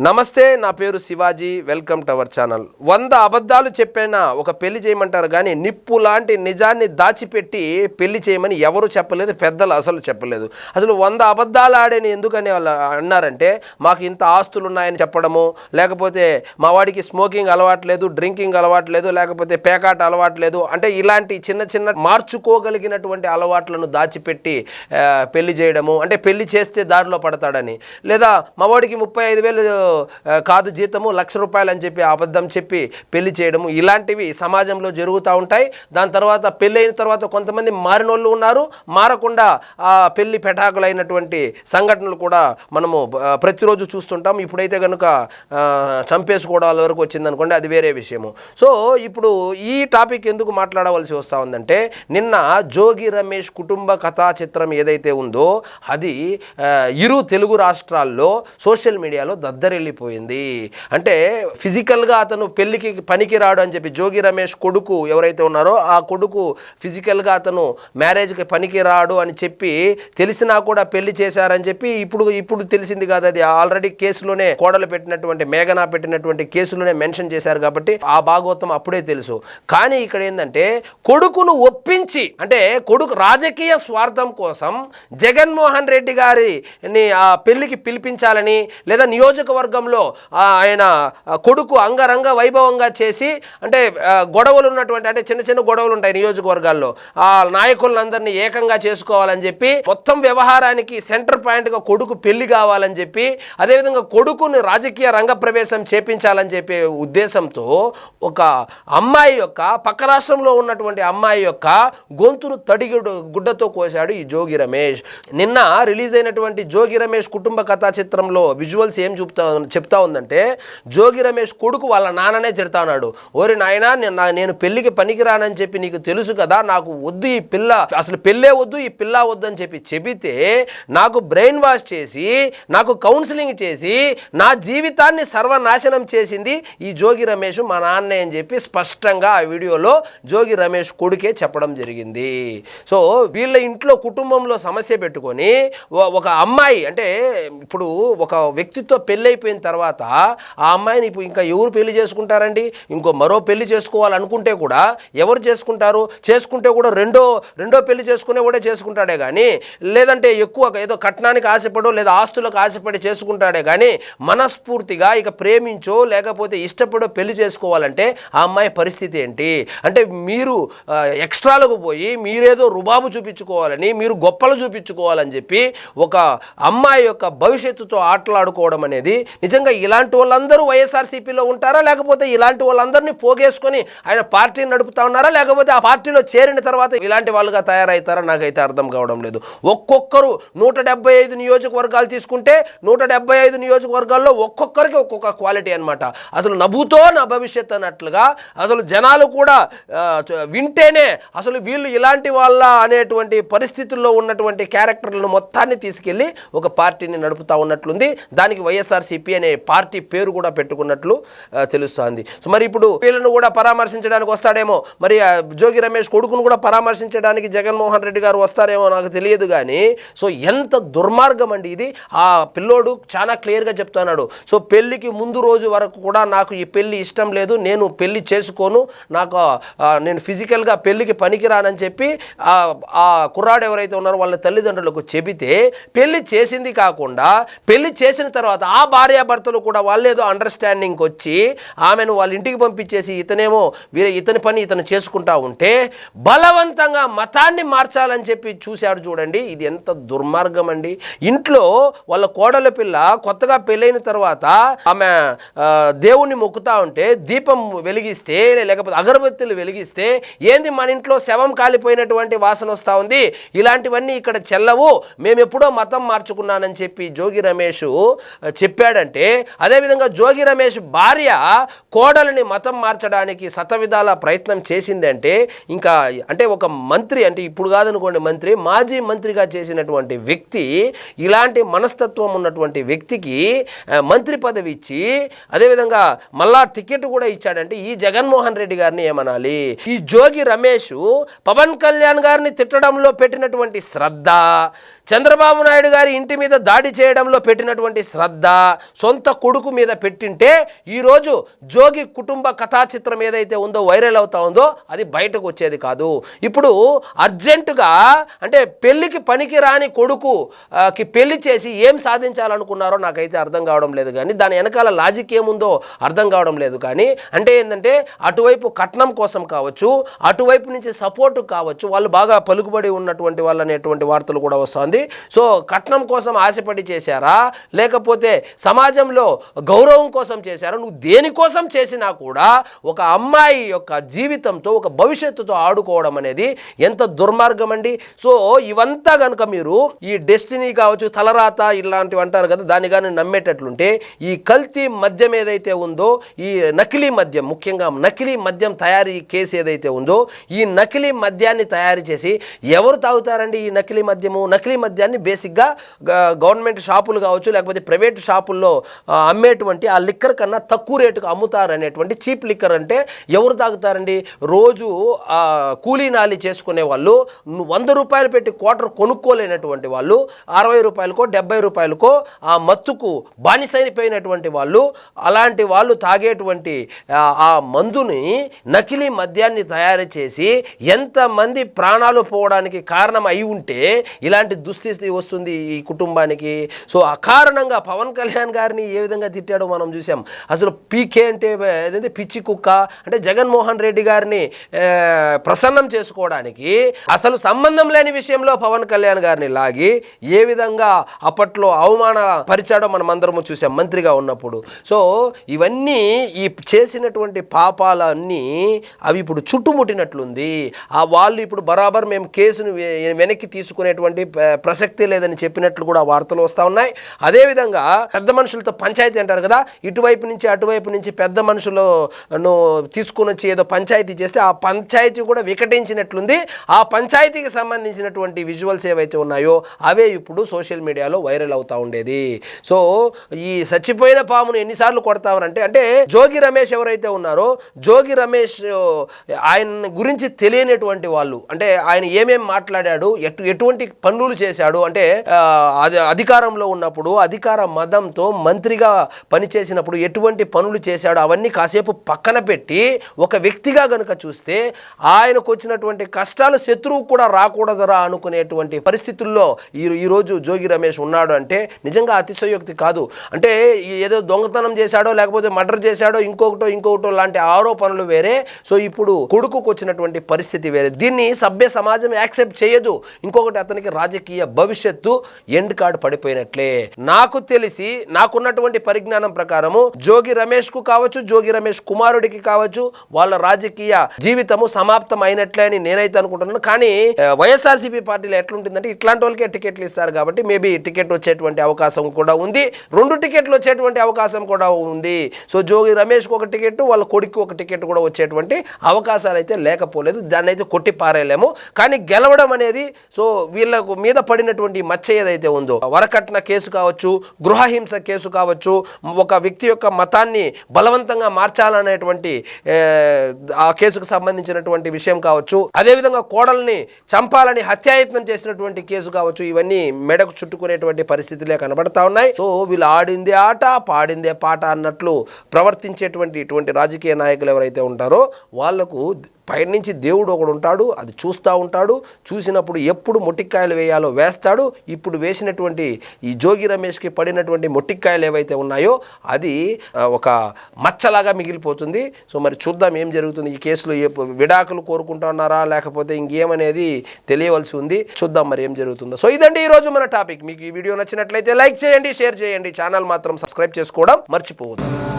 నమస్తే, నా పేరు Shivaji. Welcome to our channel. 100 అబద్ధాలు చెప్పైనా ఒక పెళ్లి చేయమంటారు కానీ నిప్పు లాంటి నిజాన్ని దాచిపెట్టి పెళ్లి చేయమని ఎవరు చెప్పలేదు, పెద్దలు అసలు చెప్పలేదు. అసలు 100 అబద్ధాలు ఆడని ఎందుకని వాళ్ళు అన్నారంటే, మాకు ఇంత ఆస్తులు ఉన్నాయని చెప్పడము, లేకపోతే మా వాడికి స్మోకింగ్ అలవాట్లేదు, డ్రింకింగ్ అలవాట్లేదు, లేకపోతే పేకాట అలవాట్లేదు, అంటే ఇలాంటి చిన్న చిన్న మార్చుకోగలిగినటువంటి అలవాట్లను దాచిపెట్టి పెళ్లి చేయడము, అంటే పెళ్లి చేస్తే దారిలో పడతాడని, లేదా మా వాడికి 35,000 కాదు జీతము, ₹1,00,000 అని చెప్పి అబద్ధం చెప్పి పెళ్లి చేయడము, ఇలాంటివి సమాజంలో జరుగుతూ ఉంటాయి. దాని తర్వాత పెళ్ళి అయిన తర్వాత కొంతమంది మారినోళ్ళు ఉన్నారు, మారకుండా పెళ్లి పెటాకులైనటువంటి సంఘటనలు కూడా మనము ప్రతిరోజు చూస్తుంటాం. ఇప్పుడైతే కనుక చంపేసుకోవడాల వరకు వచ్చిందనుకోండి, అది వేరే విషయము. సో ఇప్పుడు ఈ టాపిక్ ఎందుకు మాట్లాడవలసి వస్తూ ఉందంటే, నిన్న జోగి రమేష్ కుటుంబ కథా చిత్రం ఏదైతే ఉందో అది ఇరు తెలుగు రాష్ట్రాల్లో సోషల్ మీడియాలో దద్దరిల్లిపోయింది. అంటే ఫిజికల్గా అతను పెళ్లికి పనికి రాడు అని చెప్పి, జోగి రమేష్ కొడుకు ఎవరైతే ఉన్నారో ఆ కొడుకు ఫిజికల్గా అతను మ్యారేజ్కి పనికి రాడు అని చెప్పి తెలిసినా కూడా పెళ్లి చేశారని చెప్పి ఇప్పుడు తెలిసింది కాదు, అది ఆల్రెడీ కేసులోనే కోడలు పెట్టినటువంటి మేఘనా పెట్టినటువంటి కేసులోనే మెన్షన్ చేశారు కాబట్టి ఆ భాగవతం అప్పుడే తెలుసు. కానీ ఇక్కడ ఏంటంటే, కొడుకును ఒప్పించి, అంటే కొడుకు రాజకీయ స్వార్థం కోసం జగన్మోహన్ రెడ్డి గారిని ఆ పెళ్లికి పిలిపించాలని, లేదా నియోజకవర్గంలో ఆయన కొడుకు అంగరంగ వైభవంగా చేసి, అంటే గొడవలు ఉన్నటువంటి, అంటే చిన్న చిన్న గొడవలు ఉంటాయి నియోజకవర్గాల్లో, ఆ నాయకులందరినీ ఏకంగా చేసుకోవాలని చెప్పి, మొత్తం వ్యవహారానికి సెంటర్ పాయింట్గా కొడుకు పెళ్లి కావాలని చెప్పి, అదేవిధంగా కొడుకుని రాజకీయ రంగ ప్రవేశం చేపించాలని చెప్పే ఉద్దేశంతో ఒక అమ్మాయి యొక్క, పక్క రాష్ట్రంలో ఉన్నటువంటి అమ్మాయి యొక్క గొంతును గుడ్డతో కోశాడు ఈ జోగి రమేష్. నిన్న రిలీజ్ అయినటువంటి జోగి రమేష్ కుటుంబ కథా చిత్రంలో విజువల్స్ ఏం చెప్తా ఉందంటే, జోగి రమేష్ కొడుకు వాళ్ళ నాన్ననే తిడతా ఉన్నాడు. ఓరి నాయనా, నేను పెళ్లికి పనికిరానని చెప్పి నీకు తెలుసు కదా, నాకు వద్దు ఈ పిల్ల, అసలు పెళ్ళే వద్దు, ఈ పిల్ల వద్దు అని చెబితే నాకు బ్రెయిన్ వాష్ చేసి, నాకు కౌన్సిలింగ్ చేసి, నా జీవితాన్ని సర్వనాశనం చేసింది ఈ జోగి రమేష్ మా నాన్నే అని చెప్పి స్పష్టంగా ఆ వీడియోలో జోగి రమేష్ కొడుకే చెప్పడం జరిగింది. సో వీళ్ళ ఇంట్లో కుటుంబంలో సమస్య పెట్టుకొని ఒక అమ్మాయి, అంటే ఇప్పుడు ఒక వ్యక్తితో పెళ్ళి అయిపోయిన తర్వాత ఆ అమ్మాయిని ఇంకా ఎవరు పెళ్లి చేసుకుంటారండి? మరో పెళ్లి చేసుకోవాలనుకుంటే కూడా ఎవరు చేసుకుంటారు? చేసుకుంటే కూడా రెండో పెళ్లి చేసుకునే కూడా చేసుకుంటాడే కానీ, లేదంటే ఎక్కువ ఏదో కట్నానికి ఆశపడో లేదా ఆస్తులకు ఆశపడి చేసుకుంటాడే కానీ, మనస్ఫూర్తిగా ఇక ప్రేమించో లేకపోతే ఇష్టపడో పెళ్లి చేసుకోవాలంటే ఆ అమ్మాయి పరిస్థితి ఏంటి? అంటే మీరు ఎక్స్ట్రాలకు పోయి మీరేదో రుబాబు చూపించుకోవాలని, మీరు గొప్పలు చూపించుకోవాలని చెప్పి ఒక అమ్మాయి యొక్క భవిష్యత్తుతో ఆటలాడుకోవడం అనేది, నిజంగా ఇలాంటి వాళ్ళందరూ వైఎస్ఆర్సీపీలో ఉంటారా, లేకపోతే ఇలాంటి వాళ్ళందరినీ పోగేసుకొని ఆయన పార్టీని నడుపుతా ఉన్నారా, లేకపోతే ఆ పార్టీలో చేరిన తర్వాత ఇలాంటి వాళ్ళుగా తయారవుతారా? నాకైతే అర్థం కావడం లేదు. ఒక్కొక్కరు 175 నియోజకవర్గాలు తీసుకుంటే 175 నియోజకవర్గాల్లో ఒక్కొక్కరికి ఒక్కొక్క క్వాలిటీ అనమాట. అసలు నభూతో నా భవిష్యత్ అన్నట్లుగా అసలు జనాలు కూడా వింటేనే అసలు వీళ్ళు ఇలాంటి వాళ్ళ అనేటువంటి పరిస్థితుల్లో ఉన్నటువంటి క్యారెక్టర్లను మొత్తాన్ని తీసుకెళ్ళి ఒక పార్టీని నడుపుతా ఉన్నట్లుంది. దానికి వైఎస్ఆర్సీపీ అనే పార్టీ పేరు కూడా పెట్టుకున్నట్లు తెలుస్తోంది. సో మరి ఇప్పుడు వీళ్ళను కూడా పరామర్శించడానికి వస్తాడేమో, మరి జోగి రమేష్ కొడుకును కూడా పరామర్శించడానికి జగన్మోహన్ రెడ్డి గారు వస్తారేమో నాకు తెలియదు కానీ, సో ఎంత దుర్మార్గం అండి ఇది. ఆ పిల్లోడు చాలా క్లియర్గా చెప్తున్నాడు. సో పెళ్లికి ముందు రోజు వరకు కూడా నాకు ఈ పెళ్లి ఇష్టం లేదు, నేను పెళ్లి చేసుకోను, నేను ఫిజికల్గా పెళ్లికి పనికిరానని చెప్పి ఆ కుర్రాడు ఎవరైతే ఉన్నారో వాళ్ళ తల్లిదండ్రులకు చెబితే, పెళ్లి చేసింది కాకుండా పెళ్లి చేసిన తర్వాత ఆ భార్యాభర్తలు కూడా వాళ్ళేదో అండర్స్టాండింగ్కి వచ్చి ఆమెను వాళ్ళ ఇంటికి పంపించేసి ఇతనేమో ఇతని పని ఇతను చేసుకుంటా ఉంటే బలవంతంగా మతాన్ని మార్చాలని చెప్పి చూశాడు. చూడండి ఇది ఎంత దుర్మార్గం అండి. ఇంట్లో వాళ్ళ కోడల పిల్ల కొత్తగా పెళ్ళైన తర్వాత ఆమె దేవుణ్ణి మొక్కుతా ఉంటే దీపం వెలిగిస్తే, లేకపోతే అగరబత్తులు వెలిగిస్తే, ఏంది మన ఇంట్లో శవం కాలిపోయినటువంటి వాసన వస్తూ ఉంది, ఇలాంటివన్నీ ఇక్కడ చెల్లవు, మేము ఎప్పుడో మతం మార్చుకున్నానని చెప్పి జోగి రమేష్ చెప్పాడంటే, అదేవిధంగా జోగి రమేష్ భార్య కోడలిని మతం మార్చడానికి శతవిధాల ప్రయత్నం చేసిందంటే, ఇంకా అంటే ఒక మంత్రి, అంటే ఇప్పుడు కాదనుకోండి మంత్రి, మాజీ మంత్రిగా చేసినటువంటి వ్యక్తి, ఇలాంటి మనస్తత్వం ఉన్నటువంటి వ్యక్తికి మంత్రి పదవి ఇచ్చి అదేవిధంగా మళ్ళా టికెట్ కూడా ఇచ్చాడంటే ఈ జగన్మోహన్ రెడ్డి గారిని ఏమనాలి? ఈ జోగి రమేష్ పవన్ కళ్యాణ్ గారిని తిట్టడంలో పెట్టినటువంటి శ్రద్ధ, చంద్రబాబు నాయుడు గారి ఇంటి మీద దాడి చేయడంలో పెట్టినటువంటి శ్రద్ధ, సొంత కొడుకు మీద పెట్టింటే ఈరోజు జోగి కుటుంబ కథా చిత్రం ఏదైతే ఉందో వైరల్ అవుతా ఉందో అది బయటకు వచ్చేది కాదు. ఇప్పుడు అర్జెంటుగా అంటే పెళ్లికి పనికి రాని కొడుకుకి పెళ్లి చేసి ఏం సాధించాలనుకున్నారో నాకైతే అర్థం కావడం లేదు. కానీ దాని వెనకాల లాజిక్ ఏముందో అర్థం కావడం లేదు. కానీ అంటే ఏంటంటే అటువైపు కట్నం కోసం కావచ్చు, అటువైపు నుంచి సపోర్ట్ కావచ్చు, వాళ్ళు బాగా పలుకుబడి ఉన్నటువంటి వాళ్ళు అనేటువంటి వార్తలు కూడా వస్తుంది. సో కట్నం కోసం ఆశపడి చేశారా, లేకపోతే సమాజంలో గౌరవం కోసం చేశారా, నువ్వు దేనికోసం చేసినా కూడా ఒక అమ్మాయి యొక్క జీవితంతో ఒక భవిష్యత్తుతో ఆడుకోవడం అనేది ఎంత దుర్మార్గం అండి. సో ఇవంతా కనుక మీరు ఈ డెస్టినీ కావచ్చు, తలరాత ఇలాంటివి అంటారు కదా, దాన్ని కానీ నమ్మేటట్లుంటే ఈ కల్తీ మద్యం ఏదైతే ఉందో, ఈ నకిలీ మద్యం, ముఖ్యంగా నకిలీ మద్యం తయారీ కేసు ఏదైతే ఉందో, ఈ నకిలీ మద్యాన్ని తయారు చేసి ఎవరు తాగుతారండి ఈ నకిలీ మద్యము? నకిలీ మద్యాన్ని బేసిక్గా గవర్నమెంట్ షాపులు కావచ్చు, లేకపోతే ప్రైవేట్ షాపుల్లో అమ్మేటువంటి ఆ లిక్కర్ కన్నా తక్కువ రేటుకు అమ్ముతారు అనేటువంటి చీప్ లిక్కర్ అంటే ఎవరు తాగుతారండి? రోజు కూలీ నాలి చేసుకునే వాళ్ళు, 100 రూపాయలు పెట్టి క్వార్టర్ కొనుక్కోలేనటువంటి వాళ్ళు, 60 రూపాయలకో 70 రూపాయలకో ఆ మత్తుకు బానిసైపోయినటువంటి వాళ్ళు, అలాంటి వాళ్ళు తాగేటువంటి ఆ మందుని, నకిలీ మద్యాన్ని తయారు చేసి ఎంతమంది ప్రాణాలు పోవడానికి కారణం అయి ఉంటే ఇలాంటి దుస్థితి వస్తుంది ఈ కుటుంబానికి. సో అకారణంగా పవన్ కళ్యాణ్ గారిని ఏ విధంగా తిట్టాడో మనం చూసాం. అసలు పీకే అంటే ఏదైతే పిచ్చి కుక్క అంటే జగన్మోహన్ రెడ్డి గారిని ప్రసన్నం చేసుకోవడానికి అసలు సంబంధం లేని విషయంలో పవన్ కళ్యాణ్ గారిని లాగి ఏ విధంగా అప్పట్లో అవమాన పరిచాడో మనం అందరము చూసాం మంత్రిగా ఉన్నప్పుడు. సో ఇవన్నీ ఈ చేసినటువంటి పాపాలన్నీ అవి ఇప్పుడు చుట్టుముట్టినట్లుంది. ఆ వాళ్ళు ఇప్పుడు బరాబర్ మేము కేసును వెనక్కి తీసుకునేటువంటి ప్రసక్తి లేదని చెప్పినట్లు కూడా వార్తలు వస్తూ ఉన్నాయి. అదేవిధంగా పెద్ద మనుషులతో పంచాయతీ అంటారు కదా, ఇటువైపు నుంచి అటువైపు నుంచి పెద్ద మనుషులను తీసుకుని వచ్చి ఏదో పంచాయతీ చేస్తే ఆ పంచాయతీ కూడా వికటించినట్లుంది. ఆ పంచాయతీకి సంబంధించినటువంటి విజువల్స్ ఏవైతే ఉన్నాయో అవే ఇప్పుడు సోషల్ మీడియాలో వైరల్ అవుతూ ఉండేది. సో ఈ చచ్చిపోయిన పామును ఎన్నిసార్లు కొడతామరంటే, అంటే జోగి రమేష్ ఎవరైతే ఉన్నారో, జోగి రమేష్ ఆయన గురించి తెలియనటువంటి వాళ్ళు, అంటే ఆయన ఏమేం మాట్లాడాడు, ఎటువంటి పనులు చేశాడు, అంటే అధికారంలో ఉన్నప్పుడు అధికార మదంతో మంత్రిగా పనిచేసినప్పుడు ఎటువంటి పనులు చేశాడు, అవన్నీ కాసేపు పక్కన పెట్టి ఒక వ్యక్తిగా గనుక చూస్తే ఆయనకు వచ్చినటువంటి కష్టాలు శత్రువు కూడా రాకూడదురా అనుకునేటువంటి పరిస్థితుల్లో ఈరోజు జోగి రమేష్ ఉన్నాడు అంటే నిజంగా అతిశయోక్తి కాదు. అంటే ఏదో దొంగతనం చేశాడో లేకపోతే మర్డర్ చేశాడో ఇంకొకటో లాంటి ఆరోపణలు వేరే. సో ఇప్పుడు కొడుకుకు వచ్చినటువంటి పరిస్థితి వేరే. దీన్ని సభ్య సమాజం యాక్సెప్ట్ చేయదు. ఇంకొకటి, అతనికి రాజకీయ భవిష్యత్తు ఎండ్ కార్డు పడిపోయినట్లే. నాకు తెలిసి నాకున్నటువంటి పరిజ్ఞానం ప్రకారము జోగి రమేష్ కు కావచ్చు, జోగి రమేష్ కుమారుడికి కావచ్చు, వాళ్ళ రాజకీయ జీవితము సమాప్తం అయినట్లే అని నేనైతే అనుకుంటున్నాను. కానీ వైఎస్ఆర్సీపీ పార్టీలో ఎట్లుంటుందంటే ఇట్లాంటి వాళ్ళకే టికెట్లు ఇస్తారు కాబట్టి మేబీ టికెట్ వచ్చేటువంటి అవకాశం కూడా ఉంది, 2 టికెట్లు వచ్చేటువంటి అవకాశం కూడా ఉంది. సో జోగి రమేష్కి ఒక టికెట్, వాళ్ళ కొడుకు ఒక టికెట్ కూడా వచ్చేటువంటి అవకాశాలు అయితే లేకపోలేదు. దాన్ని అయితే కొట్టి పారేయలేము. కానీ గెలవడం అనేది, సో వీళ్ళకు మీద పడినటువంటి మచ్చ ఏదైతే ఉందో, వరకట్న కేసు కావచ్చు, గృహహింస కేసు కావచ్చు, ఒక వ్యక్తి యొక్క మతాన్ని బలవంతంగా మార్చాలనేటువంటి ఆ కేసుకు సంబంధించినటువంటి విషయం కావచ్చు, అదేవిధంగా కోడల్ని చంపాలని హత్యాయత్నం చేసినటువంటి కేసు కావచ్చు, ఇవన్నీ మెడకు చుట్టుకునేటువంటి పరిస్థితులే కనబడతా ఉన్నాయి. సో వీళ్ళు ఆడిందే ఆట పాడిందే పాట అన్నట్లు ప్రవర్తించేటువంటి ఇటువంటి రాజకీయ నాయకులు ఎవరైతే ఉంటారో వాళ్లకు పైనుంచి దేవుడు ఒకడు ఉంటాడు, అది చూస్తూ ఉంటాడు. చూసినప్పుడు ఎప్పుడు మొట్టికాయలు వేయాలో వేస్తాడు. ఇప్పుడు వేసినటువంటి ఈ జోగి రమేష్కి పడినటువంటి మొట్టికాయలు ఏవైతే ఉన్నాయో అది ఒక మచ్చలాగా మిగిలిపోతుంది. సో మరి చూద్దాం ఏం జరుగుతుంది ఈ కేసులో. విడాకులు కోరుకుంటున్నారా లేకపోతే ఇంకేమనేది తెలియవలసి ఉంది. చూద్దాం మరి ఏం జరుగుతుందో. సో ఇదండి ఈరోజు మన టాపిక్. మీకు ఈ వీడియో నచ్చినట్లయితే లైక్ చేయండి, షేర్ చేయండి, ఛానల్ మాత్రం సబ్స్క్రైబ్ చేసుకోవడం మర్చిపోవద్దు.